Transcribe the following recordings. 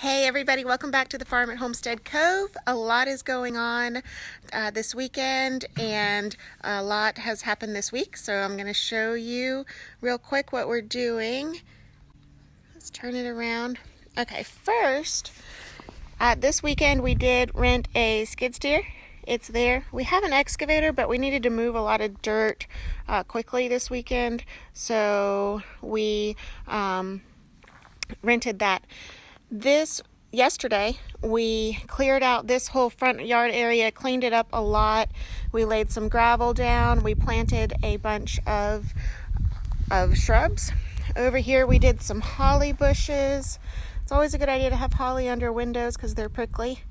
Hey everybody, welcome back to the Farm at Homestead Cove. A lot is going on this weekend and a lot has happened this week, so I'm going to show you real quick what we're doing. Let's turn it around. Okay, first, this weekend we did rent a skid steer. It's there. We have an excavator, but we needed to move a lot of dirt quickly this weekend, so we rented that. Yesterday, we cleared out this whole front yard area, cleaned it up a lot. We laid some gravel down. We planted a bunch of shrubs. Over here, we did some holly bushes. It's always a good idea to have holly under windows because they're prickly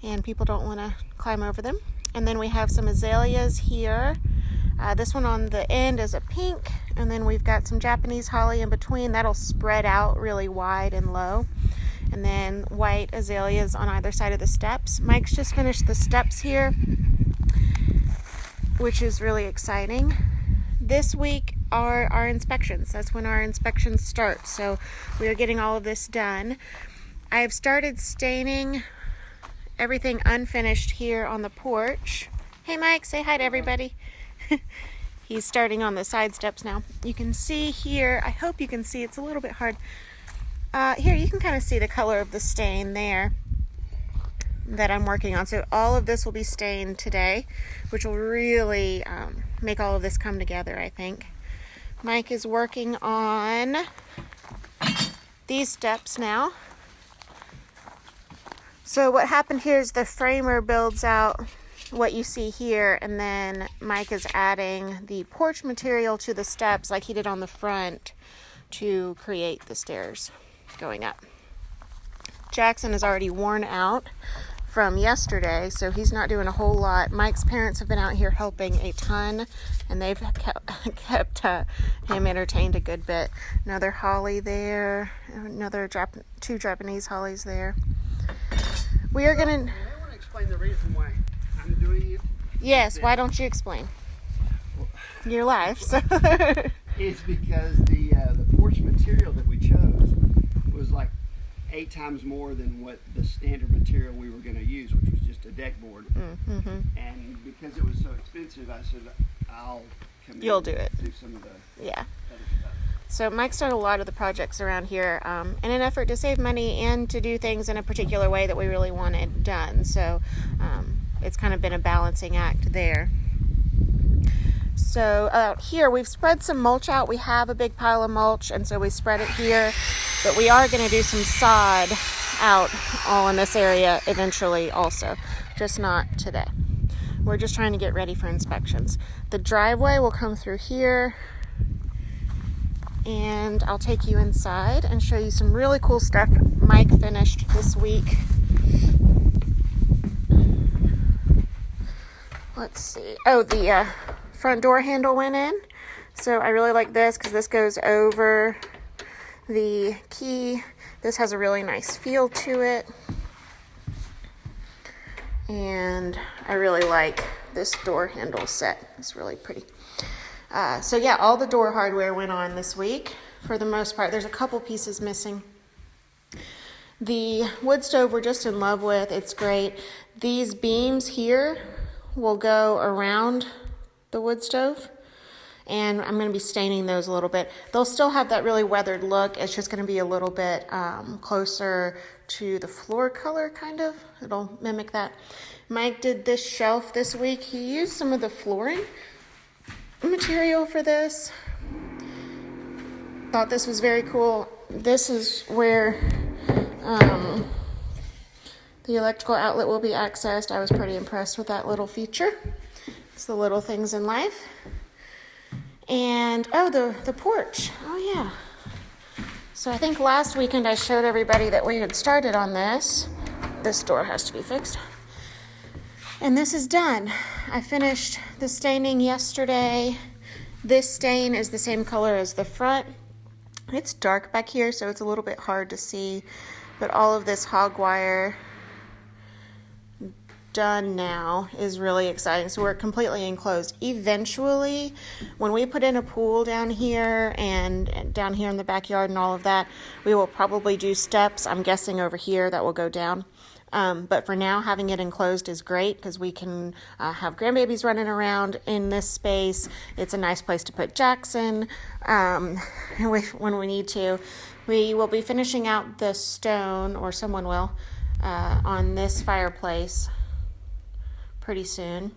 and people don't want to climb over them. And then we have some azaleas here. This one on the end is a pink, and then we've got some Japanese holly in between. That'll spread out really wide and low. And then white azaleas on either side of the steps. Mike's just finished the steps here, which is really exciting. This week are our inspections. That's when our inspections start. So we are getting all of this done. I've started staining everything unfinished here on the porch. Hey Mike, say hi to everybody. He's starting on the side steps now. You can see here, I hope you can see, it's a little bit hard. Here, you can kind of see the color of the stain there that I'm working on. So all of this will be stained today, which will really make all of this come together, I think. Mike is working on these steps now. So what happened here is the framer builds out what you see here, and then Mike is adding the porch material to the steps like he did on the front to create the stairs going up. Jackson is already worn out from yesterday, so he's not doing a whole lot. Mike's parents have been out here helping a ton, and they've kept him entertained a good bit. Another holly there, two Japanese hollies there. We are gonna. I want to explain the reason why I'm doing it. Yes, why don't you explain? Your life. So. It's because the porch material that we chose was like 8 times more than what the standard material we were going to use, which was just a deck board. Mm-hmm. And because it was so expensive, I said I'll come in. You'll do it. Do some of the Yeah. other stuff. So Mike's done a lot of the projects around here in an effort to save money and to do things in a particular way that we really wanted done. So it's kind of been a balancing act there. So here we've spread some mulch out. We have a big pile of mulch, and so we spread it here. But we are going to do some sod out all in this area eventually also, just not today. We're just trying to get ready for inspections. The driveway will come through here, and I'll take you inside and show you some really cool stuff Mike finished this week. Let's see. Oh, the front door handle went in. So I really like this because this goes over the key. This has a really nice feel to it. And I really like this door handle set. It's really pretty. So yeah, all the door hardware went on this week for the most part. There's a couple pieces missing. The wood stove we're just in love with. It's great. These beams here will go around the wood stove, and I'm going to be staining those a little bit. They'll still have that really weathered look. It's just going to be a little bit closer to the floor color, kind of. It'll mimic that. Mike did this shelf this week. He used some of the flooring material for this. Thought this was very cool. This is where the electrical outlet will be accessed. I was pretty impressed with that little feature. It's the little things in life. And oh, the porch. Oh yeah. So I think last weekend I showed everybody that we had started on this. This door has to be fixed. And this is done. I finished the staining yesterday. This stain is the same color as the front. It's dark back here, so it's a little bit hard to see. But all of this hog wire done now is really exciting. So we're completely enclosed. Eventually, when we put in a pool down here and down here in the backyard and all of that, we will probably do steps. I'm guessing over here that will go down. But for now, having it enclosed is great because we can have grandbabies running around in this space. It's a nice place to put Jackson when we need to. We will be finishing out the stone, or someone will, on this fireplace pretty soon.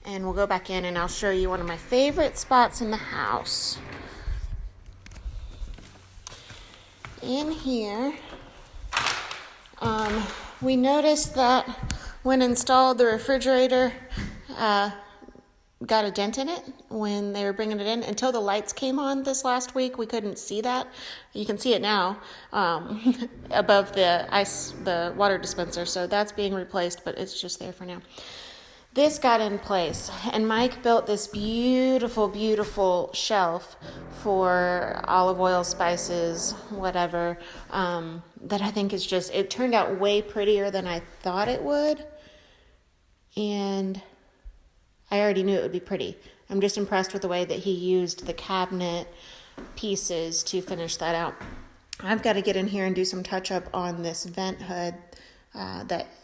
And we'll go back in and I'll show you one of my favorite spots in the house. In here, we noticed that when installed, the refrigerator got a dent in it when they were bringing it in. Until the lights came on this last week, we couldn't see that. You can see it now above the water dispenser. So that's being replaced, but it's just there for now. This got in place, and Mike built this beautiful, beautiful shelf for olive oil, spices, whatever, that I think is just, it turned out way prettier than I thought it would, and I already knew it would be pretty. I'm just impressed with the way that he used the cabinet pieces to finish that out. I've got to get in here and do some touch-up on this vent hood,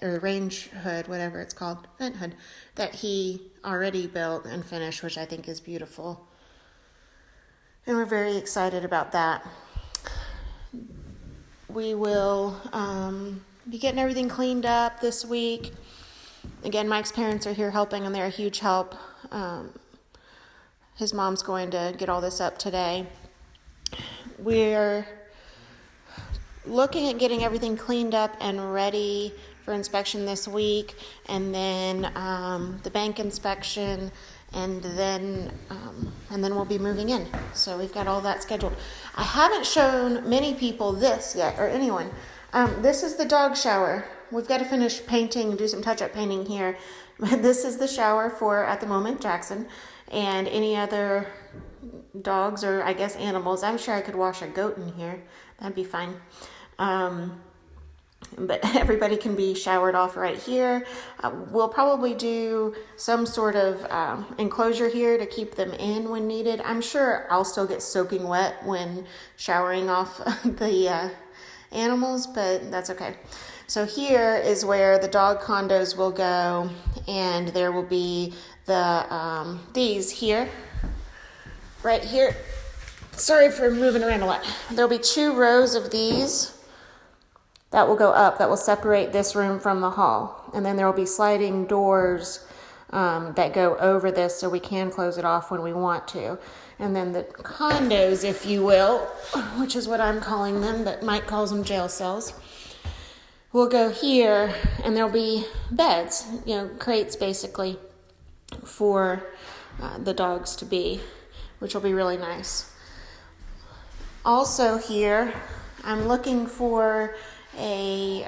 or range hood, whatever it's called, vent hood, that he already built and finished, which I think is beautiful. And we're very excited about that. We will be getting everything cleaned up this week. Again, Mike's parents are here helping, and they're a huge help. His mom's going to get all this up today. We're looking at getting everything cleaned up and ready for inspection this week, and then the bank inspection, and then we'll be moving in. So we've got all that scheduled. I haven't shown many people this yet, or anyone. This is the dog shower. We've got to finish painting, do some touch-up painting here. This is the shower for, at the moment, Jackson, and any other dogs, or I guess animals. I'm sure I could wash a goat in here. That'd be fine. But everybody can be showered off right here. We'll probably do some sort of enclosure here to keep them in when needed. I'm sure I'll still get soaking wet when showering off the animals, but that's okay. So here is where the dog condos will go, and there will be the these here, right here. Sorry for moving around a lot. There'll be 2 rows of these that will go up, that will separate this room from the hall. And then there will be sliding doors that go over this, so we can close it off when we want to. And then the condos, if you will, which is what I'm calling them, but Mike calls them jail cells, will go here, and there'll be beds, crates basically, for the dogs to be, which will be really nice. Also here, I'm looking for a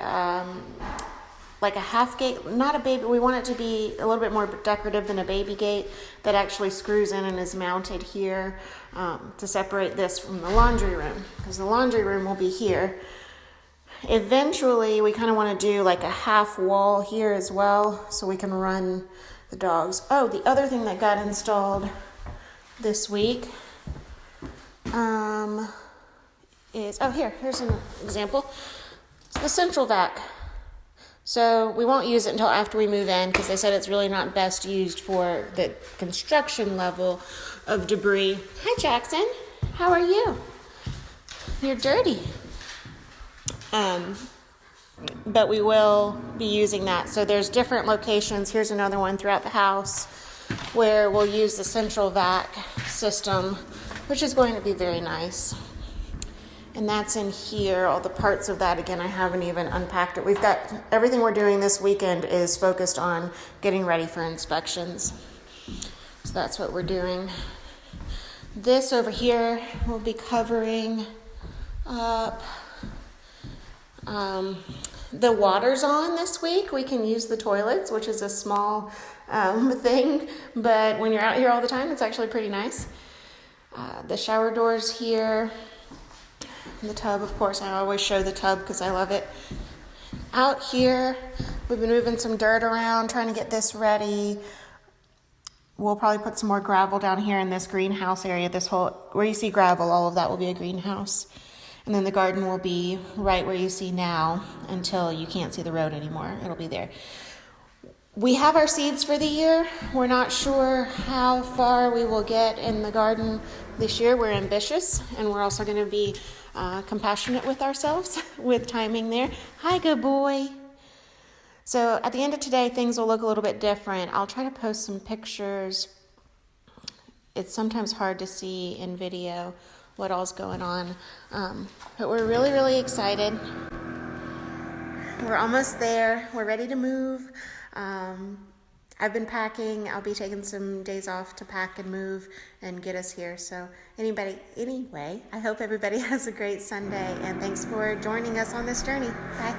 half gate, not a baby. We want it to be a little bit more decorative than a baby gate that actually screws in and is mounted here to separate this from the laundry room, because the laundry room will be here. Eventually, we kind of want to do like a half wall here as well, so we can run the dogs. Oh, the other thing that got installed this week here's an example. It's the central vac. So we won't use it until after we move in, because they said it's really not best used for the construction level of debris. Hi, Jackson. How are you? You're dirty. But we will be using that. So there's different locations. Here's another one throughout the house where we'll use the central vac system, which is going to be very nice. And that's in here, all the parts of that. Again, I haven't even unpacked it. We've got everything we're doing this weekend is focused on getting ready for inspections. So that's what we're doing. This over here will be covering up. The water's on this week. We can use the toilets, which is a small thing, but when you're out here all the time, it's actually pretty nice. The shower doors here. The tub, of course, I always show the tub because I love it. Out here, We've been moving some dirt around, trying to get this ready. We'll probably put some more gravel down here in this greenhouse area. This whole, where you see gravel, all of that will be a greenhouse. And then the garden will be right where you see now until you can't see the road anymore. It'll be there. We have our seeds for the year. We're not sure how far we will get in the garden this year. We're ambitious, and we're also going to be compassionate with ourselves with timing there. Hi, good boy. So at the end of today, things will look a little bit different. I'll try to post some pictures. It's sometimes hard to see in video what all's going on. But we're really, really excited. We're almost there. We're ready to move. I've been packing. I'll be taking some days off to pack and move and get us here. So anyway, I hope everybody has a great Sunday, and thanks for joining us on this journey. Bye.